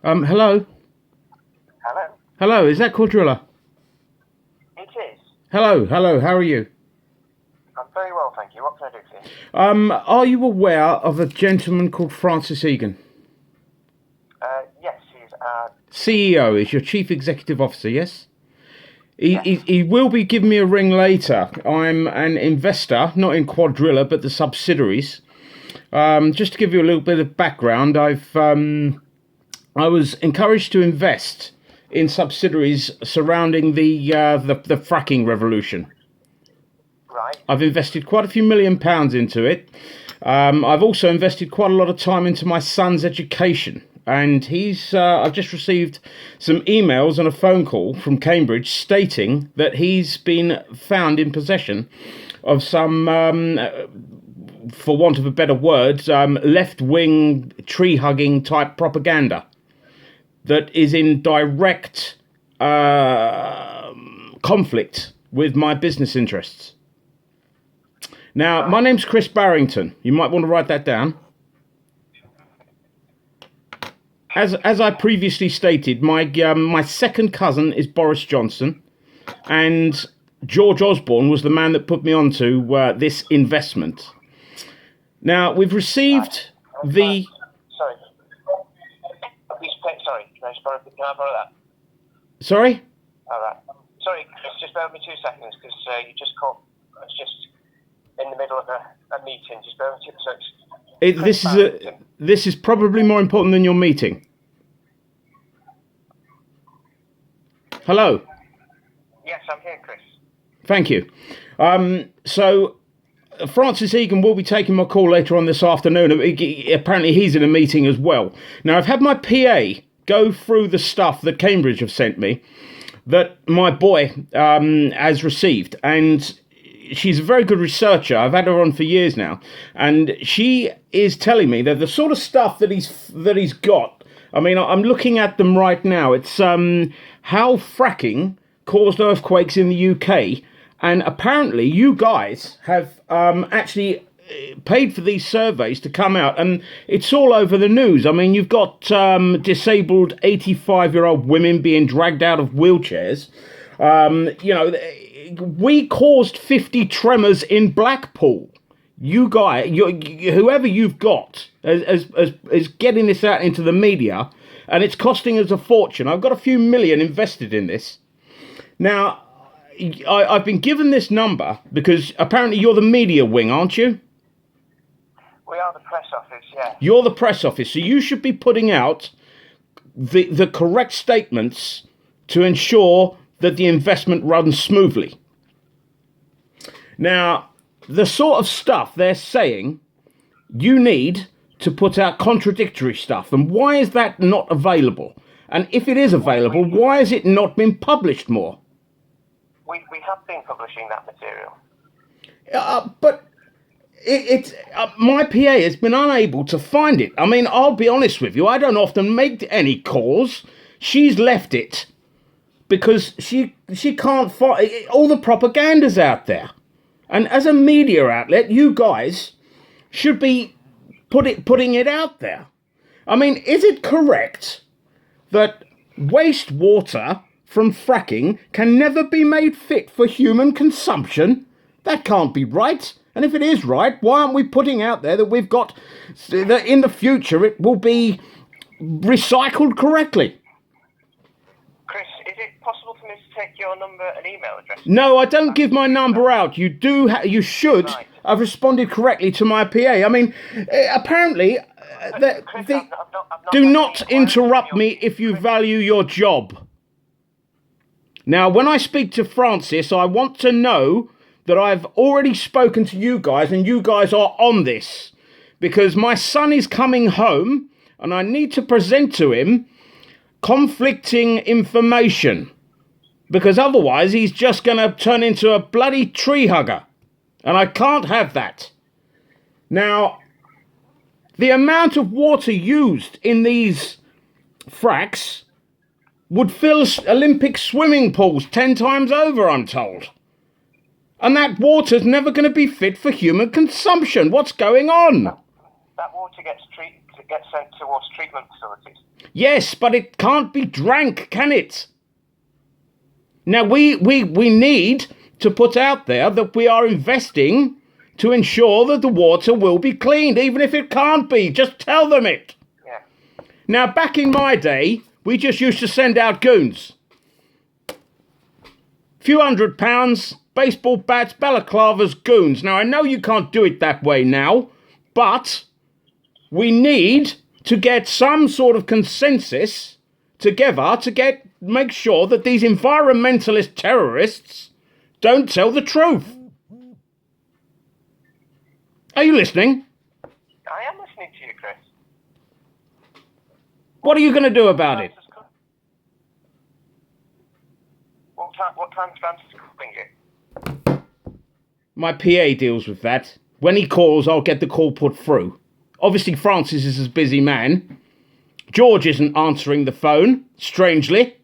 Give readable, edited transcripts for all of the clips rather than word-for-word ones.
Hello? Hello. Hello, is that Cuadrilla? It is. Hello, how are you? I'm very well, thank you. What can I do for you? Are you aware of a gentleman called Francis Egan? Yes, he's CEO is your Chief Executive Officer, yes? He, yes. he, he will be giving me a ring later. I'm an investor, not in Cuadrilla, but the subsidiaries. Just to give you a little bit of background, I was encouraged to invest in subsidiaries surrounding the fracking revolution. Right. I've invested quite a few £1 million into it. I've also invested quite a lot of time into my son's education. And I've just received some emails and a phone call from Cambridge stating that he's been found in possession of some, for want of a better word, left-wing, tree-hugging type propaganda that is in direct conflict with my business interests. Now, my name's Chris Barrington. You might want to write that down. As I previously stated, my second cousin is Boris Johnson, and George Osborne was the man that put me onto this investment. Now, we've received the... Sorry. Sorry. Can I borrow that? Sorry? All right. Sorry, Chris. Just bear with me 2 seconds because you just caught. I was just in the middle of a meeting. Just bear with me 2 seconds. This is probably more important than your meeting. Hello. Yes, I'm here, Chris. Thank you. So Francis Egan will be taking my call later on this afternoon. Apparently he's in a meeting as well. Now, I've had my PA go through the stuff that Cambridge have sent me that my boy has received, and she's a very good researcher. I've had her on for years now, and she is telling me that the sort of stuff that he's got. I mean, I'm looking at them right now. It's how fracking caused earthquakes in the UK, and apparently you guys have actually paid for these surveys to come out, and it's all over the news. I mean, you've got disabled 85-year-old women being dragged out of wheelchairs. We caused 50 tremors in Blackpool. You guys, whoever you've got, is getting this out into the media, and it's costing us a fortune. I've got a few million invested in this. Now, I've been given this number because apparently you're the media wing, aren't you? We are the press office, yeah. You're the press office, so you should be putting out the correct statements to ensure that the investment runs smoothly. Now, the sort of stuff they're saying, you need to put out contradictory stuff. And why is that not available? And if it is available, why has it not been published more? We have been publishing that material. But my PA has been unable to find it. I mean, I'll be honest with you, I don't often make any calls. She's left it because she can't find all the propaganda's out there. And as a media outlet, you guys should be putting it out there. I mean, is it correct that wastewater from fracking can never be made fit for human consumption? That can't be right. And if it is right, why aren't we putting out there that we've got, that in the future it will be recycled correctly? Chris, is it possible for me to take your number and email address? No, I don't give my number out. You you should Right. have responded correctly to my PA. I mean, apparently, Chris, do I've not not interrupt me if you value your job. Now, when I speak to Francis, I want to know that I've already spoken to you guys and you guys are on this, because my son is coming home and I need to present to him conflicting information, because otherwise he's just going to turn into a bloody tree hugger, and I can't have that. Now, the amount of water used in these fracks would fill Olympic swimming pools 10 times over, I'm told. And that water's never going to be fit for human consumption. What's going on? That water gets gets sent to water treatment facilities. Yes, but it can't be drank, can it? Now, we need to put out there that we are investing to ensure that the water will be cleaned, even if it can't be. Just tell them it. Yeah. Now, back in my day, we just used to send out goons. Few £100, baseball bats, balaclavas, goons. Now, I know you can't do it that way now, but we need to get some sort of consensus together to make sure that these environmentalist terrorists don't tell the truth. Are you listening? I am listening to you, Chris. What are you going to do about it? What time's Francis calling you? My PA deals with that. When he calls, I'll get the call put through. Obviously, Francis is a busy man. George isn't answering the phone, strangely.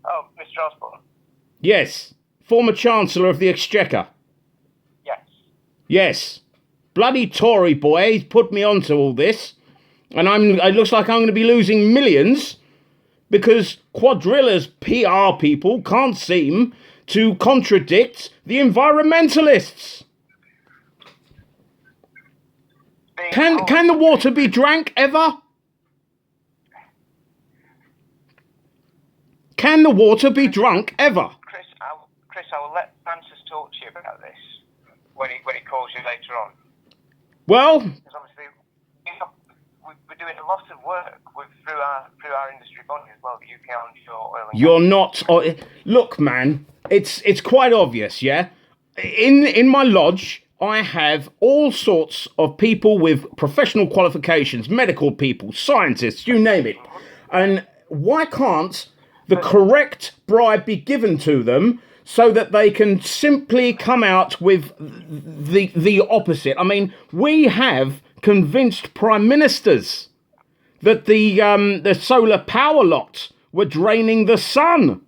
Oh, Mr. Osborne? Yes. Former Chancellor of the Exchequer. Yes. Yes. Bloody Tory boy, he's put me onto all this. And it looks like I'm going to be losing millions because Cuadrilla's PR people can't seem to contradict the environmentalists. Can the water be drank ever? Can the water be drunk ever? Chris, I will let Francis talk to you about this when he calls you later on. Well, because obviously we're doing a lot of work through our industry body as well, the UK onshore oil and you're not. Look, man, it's quite obvious, yeah. In my lodge, I have all sorts of people with professional qualifications, medical people, scientists, you name it. And why can't the correct bribe be given to them so that they can simply come out with the opposite? I mean, we have convinced prime ministers that the solar power lot were draining the sun.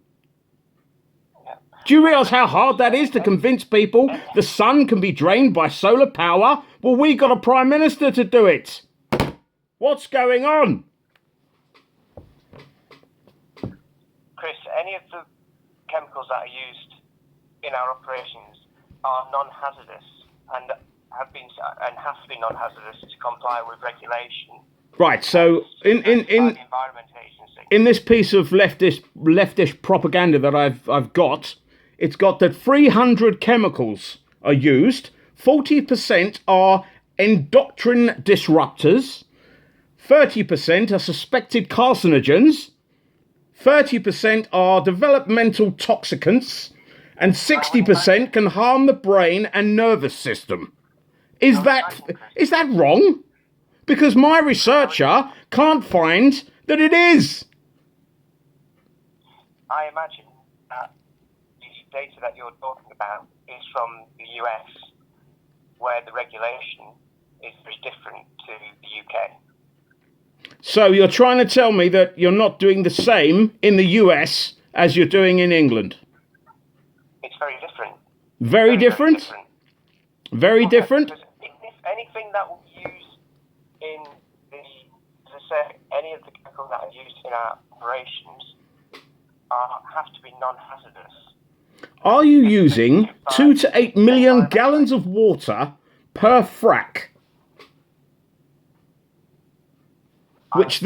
Do you realise how hard that is to convince people the sun can be drained by solar power? Well, we got a prime minister to do it. What's going on? Chris, any of the chemicals that are used in our operations are non-hazardous and have to be non-hazardous to comply with regulation. Right. So in the Environment Agency. In this piece of leftist propaganda that I've got, it's got that 300 chemicals are used. 40% are endocrine disruptors. 30% are suspected carcinogens. 30% are developmental toxicants. And 60% can harm the brain and nervous system. Is that wrong? Because my researcher can't find that it is. I imagine that the data that you're talking about is from the US, where the regulation is very different to the UK. So you're trying to tell me that you're not doing the same in the US as you're doing in England? It's very different. Very different? Very different? Anything that we use in any of the chemicals that are used in our operations have to be non-hazardous. Are you using 2 to 8 million gallons of water per frack? Which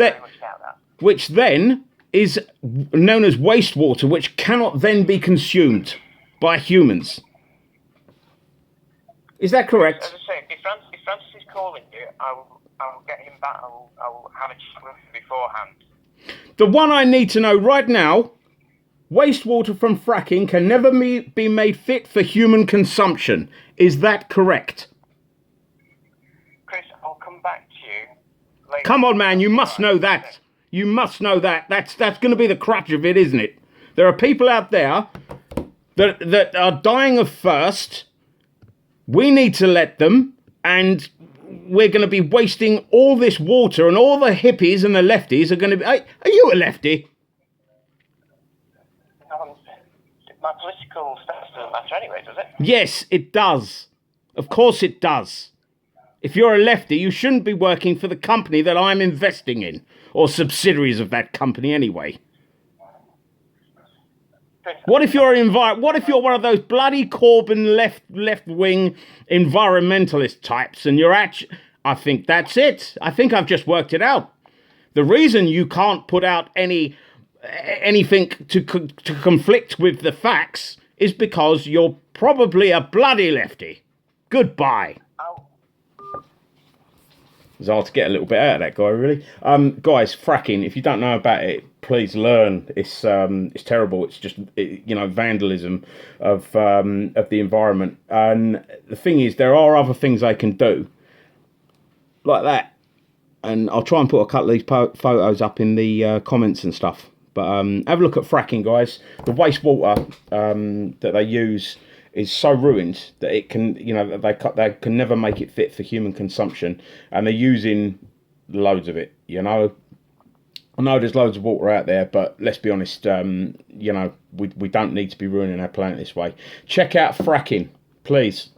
then is known as wastewater, which cannot then be consumed by humans. Is that correct? As I say, if Francis is calling you, I will get him back. I will have a chat with him beforehand. The one I need to know right now: wastewater from fracking can never be made fit for human consumption. Is that correct? Chris, I'll come back to you later. Come on, man, you must know that. You must know that. That's going to be the crutch of it, isn't it? There are people out there that are dying of thirst. We need to let them, and we're going to be wasting all this water, and all the hippies and the lefties are going to be... Are you a lefty? My political status doesn't matter anyway, does it? Yes, it does. Of course it does. If you're a lefty, you shouldn't be working for the company that I'm investing in, or subsidiaries of that company anyway. What if you're What if you're one of those bloody Corbyn left wing environmentalist types, and you're actually? I think that's it. I think I've just worked it out. The reason you can't put out anything to conflict with the facts is because you're probably a bloody lefty. Goodbye. It's hard to get a little bit out of that guy, really. Guys, fracking, if you don't know about it, please learn. It's terrible. It's just, vandalism of the environment. And the thing is, there are other things they can do, like that. And I'll try and put a couple of these photos up in the comments and stuff. But have a look at fracking, guys. The wastewater that they use is so ruined that it can, they can never make it fit for human consumption, and they're using loads of it. I know there's loads of water out there, but let's be honest, we don't need to be ruining our planet this way. Check out fracking, please.